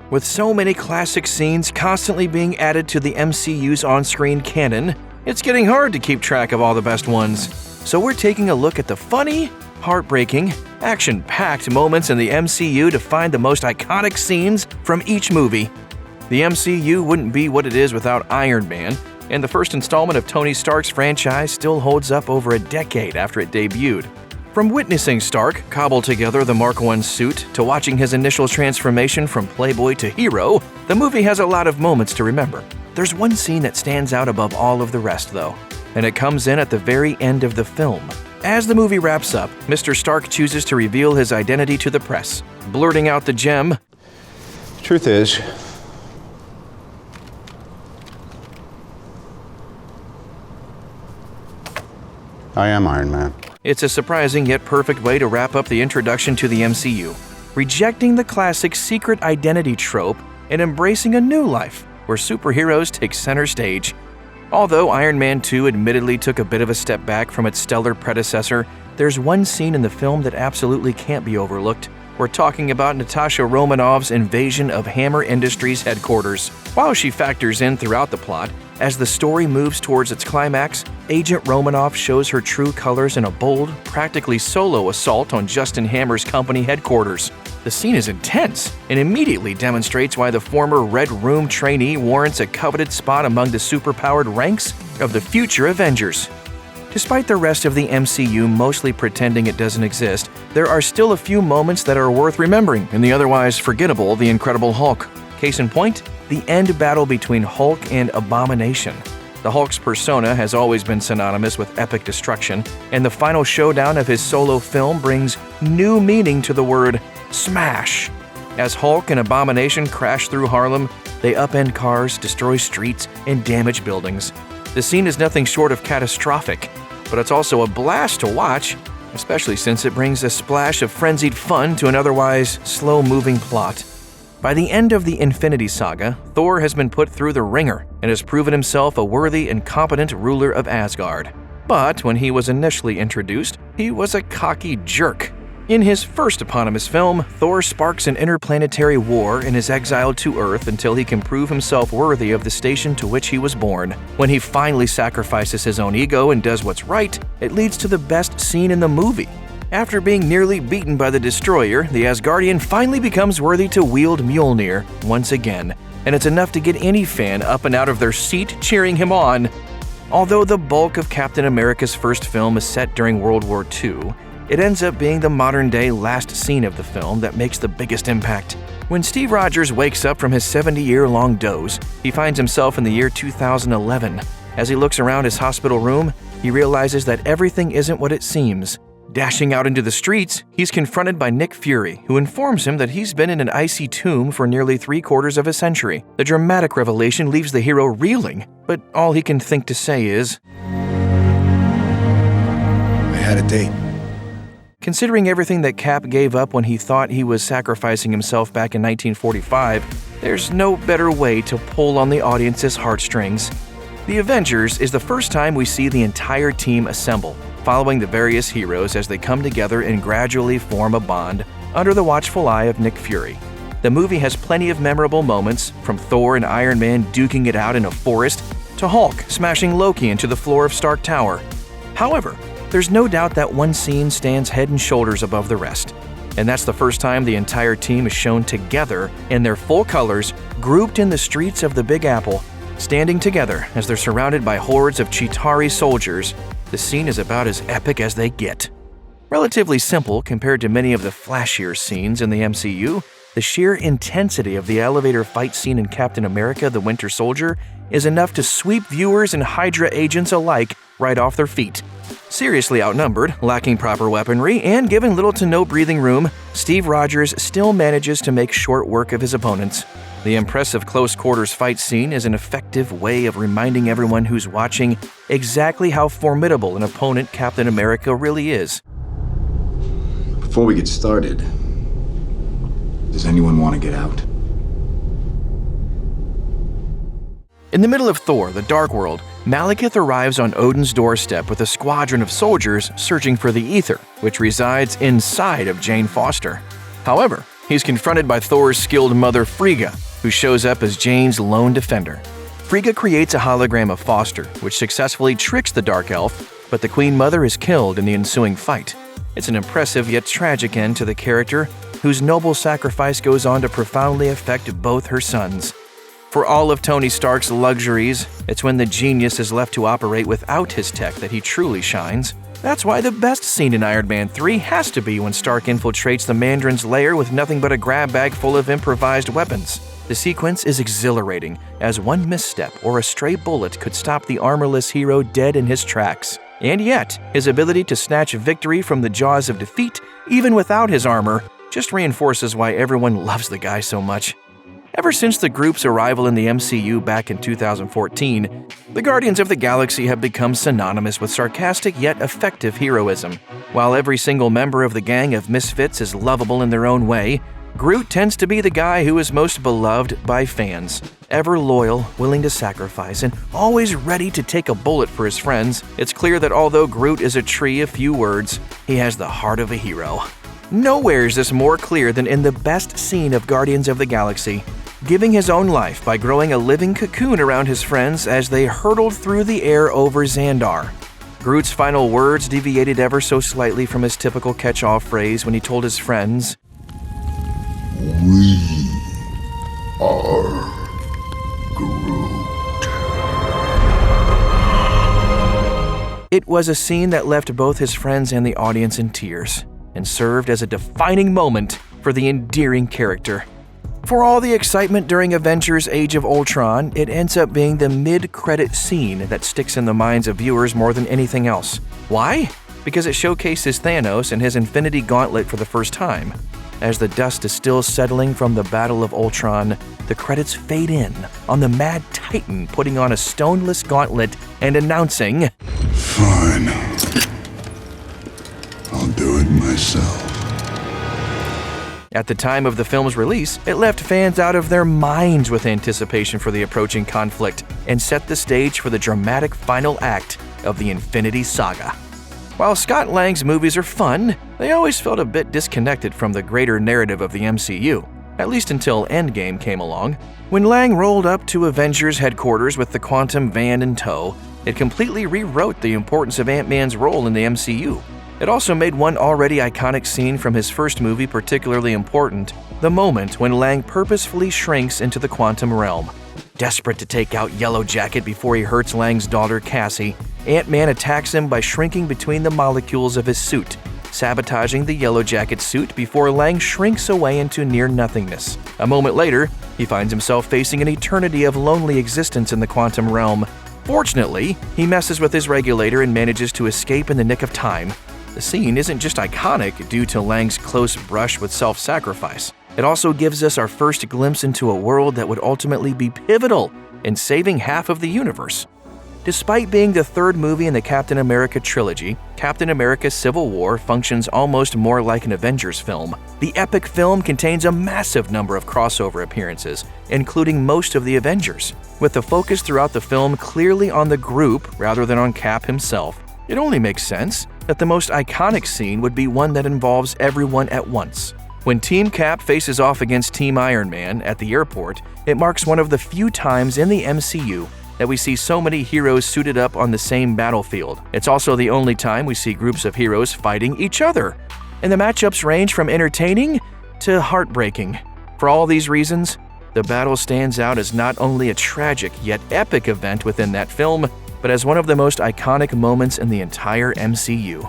With so many classic scenes constantly being added to the MCU's on-screen canon, it's getting hard to keep track of all the best ones. So we're taking a look at the funny, heartbreaking, action-packed moments in the MCU to find the most iconic scenes from each movie. The MCU wouldn't be what it is without Iron Man, and the first installment of Tony Stark's franchise still holds up over a decade after it debuted. From witnessing Stark cobble together the Mark I suit to watching his initial transformation from playboy to hero, the movie has a lot of moments to remember. There's one scene that stands out above all of the rest, though, and it comes in at the very end of the film. As the movie wraps up, Mr. Stark chooses to reveal his identity to the press, blurting out the gem, Truth is, I am Iron Man. It's a surprising yet perfect way to wrap up the introduction to the MCU, rejecting the classic secret identity trope and embracing a new life where superheroes take center stage. Although Iron Man 2 admittedly took a bit of a step back from its stellar predecessor, there's one scene in the film that absolutely can't be overlooked. We're talking about Natasha Romanoff's invasion of Hammer Industries headquarters. While she factors in throughout the plot, as the story moves towards its climax, Agent Romanoff shows her true colors in a bold, practically solo assault on Justin Hammer's company headquarters. The scene is intense and immediately demonstrates why the former Red Room trainee warrants a coveted spot among the superpowered ranks of the future Avengers. Despite the rest of the MCU mostly pretending it doesn't exist, there are still a few moments that are worth remembering in the otherwise forgettable The Incredible Hulk. Case in point, the end battle between Hulk and Abomination. The Hulk's persona has always been synonymous with epic destruction, and the final showdown of his solo film brings new meaning to the word smash. As Hulk and Abomination crash through Harlem, they upend cars, destroy streets, and damage buildings. The scene is nothing short of catastrophic, but it's also a blast to watch, especially since it brings a splash of frenzied fun to an otherwise slow-moving plot. By the end of the Infinity Saga, Thor has been put through the ringer and has proven himself a worthy and competent ruler of Asgard. But when he was initially introduced, he was a cocky jerk. In his first eponymous film, Thor sparks an interplanetary war and is exiled to Earth until he can prove himself worthy of the station to which he was born. When he finally sacrifices his own ego and does what's right, it leads to the best scene in the movie. After being nearly beaten by the Destroyer, the Asgardian finally becomes worthy to wield Mjolnir once again, and it's enough to get any fan up and out of their seat cheering him on. Although the bulk of Captain America's first film is set during World War II, it ends up being the modern-day last scene of the film that makes the biggest impact. When Steve Rogers wakes up from his 70-year-long doze, he finds himself in the year 2011. As he looks around his hospital room, he realizes that everything isn't what it seems. Dashing out into the streets, he's confronted by Nick Fury, who informs him that he's been in an icy tomb for nearly 3/4 of a century. The dramatic revelation leaves the hero reeling, but all he can think to say is, I had a date. Considering everything that Cap gave up when he thought he was sacrificing himself back in 1945, there's no better way to pull on the audience's heartstrings. The Avengers is the first time we see the entire team assemble, following the various heroes as they come together and gradually form a bond under the watchful eye of Nick Fury. The movie has plenty of memorable moments, from Thor and Iron Man duking it out in a forest to Hulk smashing Loki into the floor of Stark Tower. However, there's no doubt that one scene stands head and shoulders above the rest, and that's the first time the entire team is shown together in their full colors, grouped in the streets of the Big Apple, standing together as they're surrounded by hordes of Chitauri soldiers. The scene is about as epic as they get. Relatively simple compared to many of the flashier scenes in the MCU, the sheer intensity of the elevator fight scene in Captain America: The Winter Soldier is enough to sweep viewers and Hydra agents alike right off their feet. Seriously outnumbered, lacking proper weaponry, and given little to no breathing room, Steve Rogers still manages to make short work of his opponents. The impressive close-quarters fight scene is an effective way of reminding everyone who's watching exactly how formidable an opponent Captain America really is. Before we get started, does anyone want to get out? In the middle of Thor: The Dark World, Malekith arrives on Odin's doorstep with a squadron of soldiers searching for the Ether, which resides inside of Jane Foster. However, He's confronted by Thor's skilled mother Frigga, who shows up as Jane's lone defender. Frigga creates a hologram of Foster, which successfully tricks the Dark Elf, but the Queen Mother is killed in the ensuing fight. It's an impressive yet tragic end to the character, whose noble sacrifice goes on to profoundly affect both her sons. For all of Tony Stark's luxuries, it's when the genius is left to operate without his tech that he truly shines. That's why the best scene in Iron Man 3 has to be when Stark infiltrates the Mandarin's lair with nothing but a grab bag full of improvised weapons. The sequence is exhilarating, as one misstep or a stray bullet could stop the armorless hero dead in his tracks. And yet, his ability to snatch victory from the jaws of defeat, even without his armor, just reinforces why everyone loves the guy so much. Ever since the group's arrival in the MCU back in 2014, the Guardians of the Galaxy have become synonymous with sarcastic yet effective heroism. While every single member of the gang of misfits is lovable in their own way, Groot tends to be the guy who is most beloved by fans. Ever loyal, willing to sacrifice, and always ready to take a bullet for his friends, it's clear that although Groot is a tree of few words, he has the heart of a hero. Nowhere is this more clear than in the best scene of Guardians of the Galaxy, giving his own life by growing a living cocoon around his friends as they hurtled through the air over Xandar. Groot's final words deviated ever so slightly from his typical catch-all phrase when he told his friends, "We are Groot." It was a scene that left both his friends and the audience in tears, and served as a defining moment for the endearing character. For all the excitement during Avengers Age of Ultron, it ends up being the mid-credit scene that sticks in the minds of viewers more than anything else. Why? Because it showcases Thanos and his Infinity Gauntlet for the first time. As the dust is still settling from the Battle of Ultron, the credits fade in on the Mad Titan putting on a stoneless gauntlet and announcing, "Fine. I'll do it myself." At the time of the film's release, it left fans out of their minds with anticipation for the approaching conflict and set the stage for the dramatic final act of the Infinity Saga. While Scott Lang's movies are fun, they always felt a bit disconnected from the greater narrative of the MCU, at least until Endgame came along. When Lang rolled up to Avengers headquarters with the Quantum van in tow, it completely rewrote the importance of Ant-Man's role in the MCU. It also made one already iconic scene from his first movie particularly important, the moment when Lang purposefully shrinks into the quantum realm. Desperate to take out Yellow Jacket before he hurts Lang's daughter Cassie, Ant-Man attacks him by shrinking between the molecules of his suit, sabotaging the Yellow Jacket's suit before Lang shrinks away into near-nothingness. A moment later, he finds himself facing an eternity of lonely existence in the quantum realm. Fortunately, he messes with his regulator and manages to escape in the nick of time. The scene isn't just iconic due to Lang's close brush with self-sacrifice. It also gives us our first glimpse into a world that would ultimately be pivotal in saving half of the universe. Despite being the third movie in the Captain America trilogy, Captain America Civil War functions almost more like an Avengers film. The epic film contains a massive number of crossover appearances, including most of the Avengers. With the focus throughout the film clearly on the group rather than on Cap himself, it only makes sense that the most iconic scene would be one that involves everyone at once. When Team Cap faces off against Team Iron Man at the airport, it marks one of the few times in the MCU that we see so many heroes suited up on the same battlefield. It's also the only time we see groups of heroes fighting each other. And the matchups range from entertaining to heartbreaking. For all these reasons, the battle stands out as not only a tragic yet epic event within that film, but as one of the most iconic moments in the entire MCU.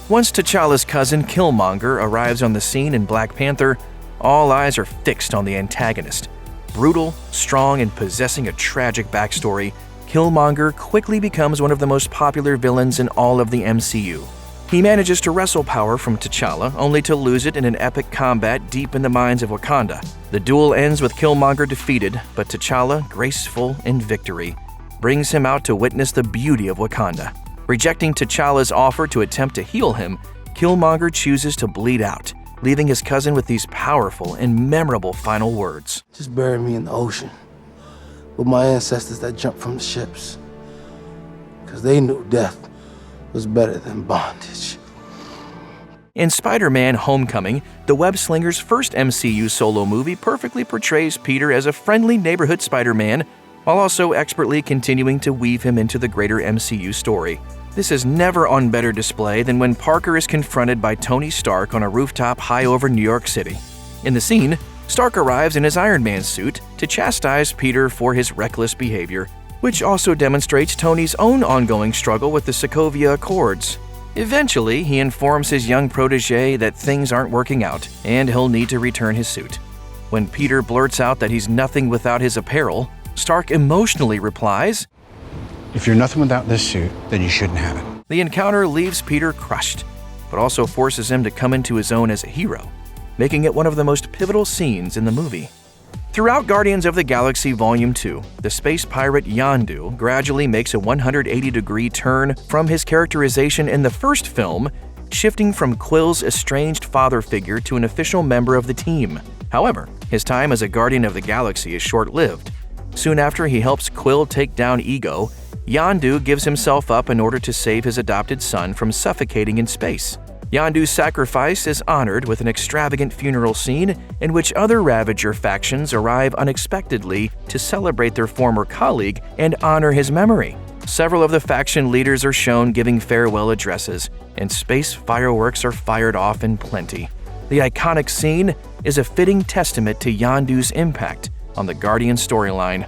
Once T'Challa's cousin Killmonger arrives on the scene in Black Panther, all eyes are fixed on the antagonist. Brutal, strong, and possessing a tragic backstory, Killmonger quickly becomes one of the most popular villains in all of the MCU. He manages to wrestle power from T'Challa, only to lose it in an epic combat deep in the mines of Wakanda. The duel ends with Killmonger defeated, but T'Challa, graceful in victory, brings him out to witness the beauty of Wakanda. Rejecting T'Challa's offer to attempt to heal him, Killmonger chooses to bleed out, leaving his cousin with these powerful and memorable final words. "Just bury me in the ocean with my ancestors that jumped from the ships, because they knew death was better than bondage." In Spider-Man: Homecoming, the web-slinger's first MCU solo movie perfectly portrays Peter as a friendly neighborhood Spider-Man, while also expertly continuing to weave him into the greater MCU story. This is never on better display than when Parker is confronted by Tony Stark on a rooftop high over New York City. In the scene, Stark arrives in his Iron Man suit to chastise Peter for his reckless behavior, which also demonstrates Tony's own ongoing struggle with the Sokovia Accords. Eventually, he informs his young protege that things aren't working out and he'll need to return his suit. When Peter blurts out that he's nothing without his apparel, Stark emotionally replies, If you're nothing without this suit, then you shouldn't have it. The encounter leaves Peter crushed, but also forces him to come into his own as a hero, making it one of the most pivotal scenes in the movie. Throughout Guardians of the Galaxy Volume 2, the space pirate Yondu gradually makes a 180-degree turn from his characterization in the first film, shifting from Quill's estranged father figure to an official member of the team. However, his time as a Guardian of the Galaxy is short-lived. Soon after he helps Quill take down Ego, Yondu gives himself up in order to save his adopted son from suffocating in space. Yondu's sacrifice is honored with an extravagant funeral scene in which other Ravager factions arrive unexpectedly to celebrate their former colleague and honor his memory. Several of the faction leaders are shown giving farewell addresses, and space fireworks are fired off in plenty. The iconic scene is a fitting testament to Yondu's impact on the Guardian storyline.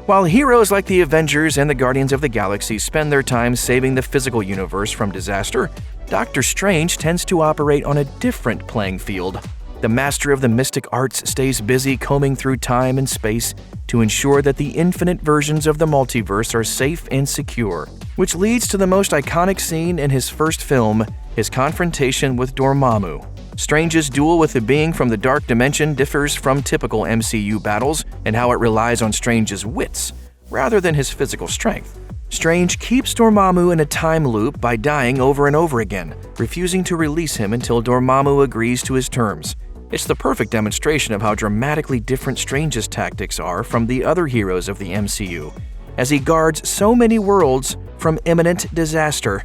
While heroes like the Avengers and the Guardians of the Galaxy spend their time saving the physical universe from disaster, Doctor Strange tends to operate on a different playing field. The master of the mystic arts stays busy combing through time and space to ensure that the infinite versions of the multiverse are safe and secure, which leads to the most iconic scene in his first film, his confrontation with Dormammu. Strange's duel with a being from the dark dimension differs from typical MCU battles in how it relies on Strange's wits, rather than his physical strength. Strange keeps Dormammu in a time loop by dying over and over again, refusing to release him until Dormammu agrees to his terms. It's the perfect demonstration of how dramatically different Strange's tactics are from the other heroes of the MCU, as he guards so many worlds from imminent disaster.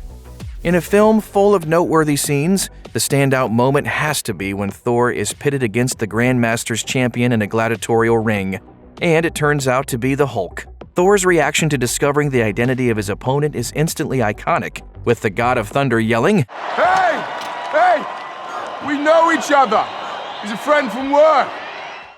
In a film full of noteworthy scenes, the standout moment has to be when Thor is pitted against the Grandmaster's champion in a gladiatorial ring, and it turns out to be the Hulk. Thor's reaction to discovering the identity of his opponent is instantly iconic, with the God of Thunder yelling, Hey! Hey! We know each other! He's a friend from work!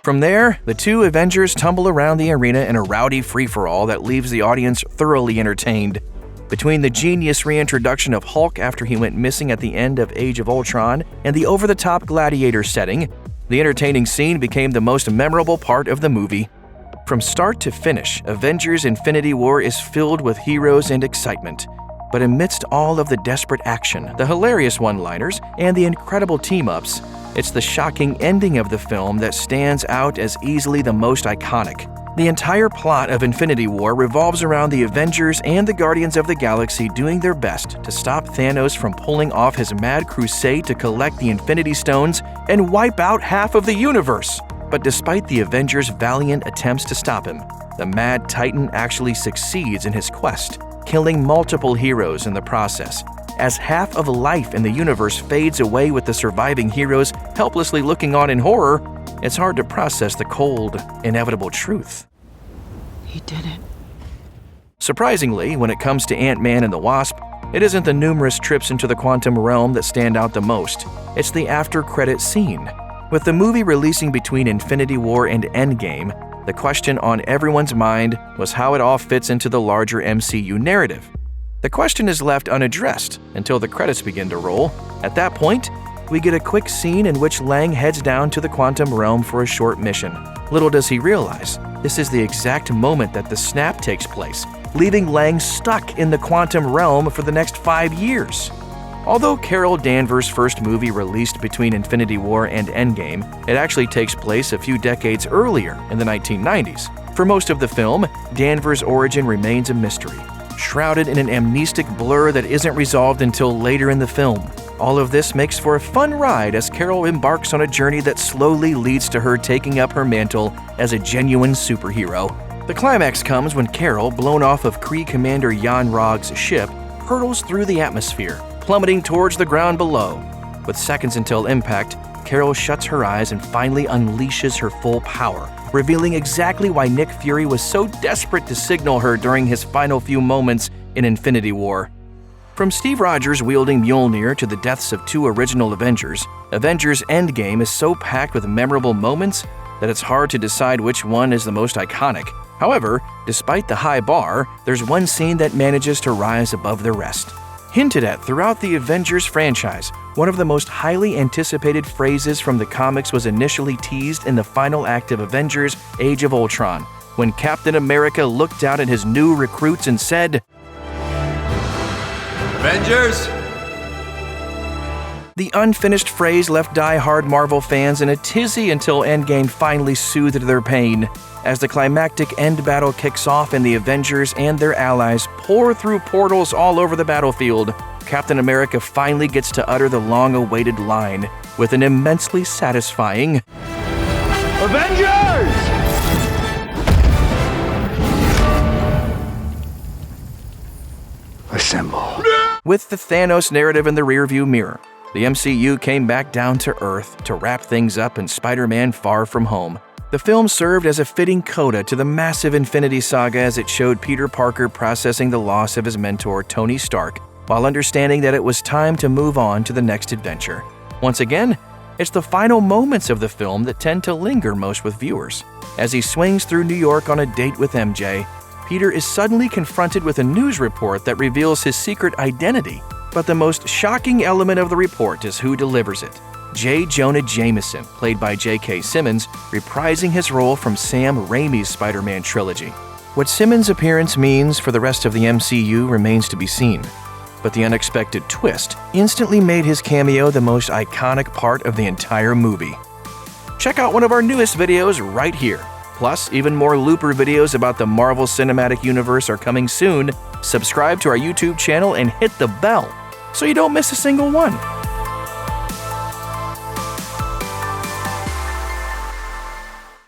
From there, the two Avengers tumble around the arena in a rowdy free-for-all that leaves the audience thoroughly entertained. Between the genius reintroduction of Hulk after he went missing at the end of Age of Ultron and the over-the-top gladiator setting, the entertaining scene became the most memorable part of the movie. From start to finish, Avengers: Infinity War is filled with heroes and excitement. But amidst all of the desperate action, the hilarious one-liners, and the incredible team-ups, it's the shocking ending of the film that stands out as easily the most iconic. The entire plot of Infinity War revolves around the Avengers and the Guardians of the Galaxy doing their best to stop Thanos from pulling off his mad crusade to collect the Infinity Stones and wipe out half of the universe. But despite the Avengers' valiant attempts to stop him, the Mad Titan actually succeeds in his quest, killing multiple heroes in the process. As half of life in the universe fades away with the surviving heroes helplessly looking on in horror, it's hard to process the cold, inevitable truth. He did it. Surprisingly, when it comes to Ant-Man and the Wasp, it isn't the numerous trips into the quantum realm that stand out the most. It's the after-credit scene. With the movie releasing between Infinity War and Endgame, the question on everyone's mind was how it all fits into the larger MCU narrative. The question is left unaddressed until the credits begin to roll. At that point, we get a quick scene in which Lang heads down to the quantum realm for a short mission. Little does he realize, this is the exact moment that the snap takes place, leaving Lang stuck in the quantum realm for the next 5 years. Although Carol Danvers' first movie released between Infinity War and Endgame, it actually takes place a few decades earlier in the 1990s. For most of the film, Danvers' origin remains a mystery, shrouded in an amnestic blur that isn't resolved until later in the film. All of this makes for a fun ride as Carol embarks on a journey that slowly leads to her taking up her mantle as a genuine superhero. The climax comes when Carol, blown off of Kree Commander Jan Rog's ship, hurtles through the atmosphere, plummeting towards the ground below. With seconds until impact, Carol shuts her eyes and finally unleashes her full power, revealing exactly why Nick Fury was so desperate to signal her during his final few moments in Infinity War. From Steve Rogers wielding Mjolnir to the deaths of 2 original Avengers, Avengers Endgame is so packed with memorable moments that it's hard to decide which one is the most iconic. However, despite the high bar, there's one scene that manages to rise above the rest. Hinted at throughout the Avengers franchise, one of the most highly anticipated phrases from the comics was initially teased in the final act of Avengers Age of Ultron, when Captain America looked out at his new recruits and said, Avengers! The unfinished phrase left die-hard Marvel fans in a tizzy until Endgame finally soothed their pain. As the climactic end battle kicks off and the Avengers and their allies pour through portals all over the battlefield, Captain America finally gets to utter the long-awaited line with an immensely satisfying Avengers! Assemble. With the Thanos narrative in the rearview mirror, the MCU came back down to Earth to wrap things up in Spider-Man Far From Home. The film served as a fitting coda to the massive Infinity Saga as it showed Peter Parker processing the loss of his mentor Tony Stark, while understanding that it was time to move on to the next adventure. Once again, it's the final moments of the film that tend to linger most with viewers. As he swings through New York on a date with MJ, Peter is suddenly confronted with a news report that reveals his secret identity. But the most shocking element of the report is who delivers it. J. Jonah Jameson, played by J.K. Simmons, reprising his role from Sam Raimi's Spider-Man trilogy. What Simmons' appearance means for the rest of the MCU remains to be seen, but the unexpected twist instantly made his cameo the most iconic part of the entire movie. Check out one of our newest videos right here. Plus, even more Looper videos about the Marvel Cinematic Universe are coming soon. Subscribe to our YouTube channel and hit the bell so you don't miss a single one.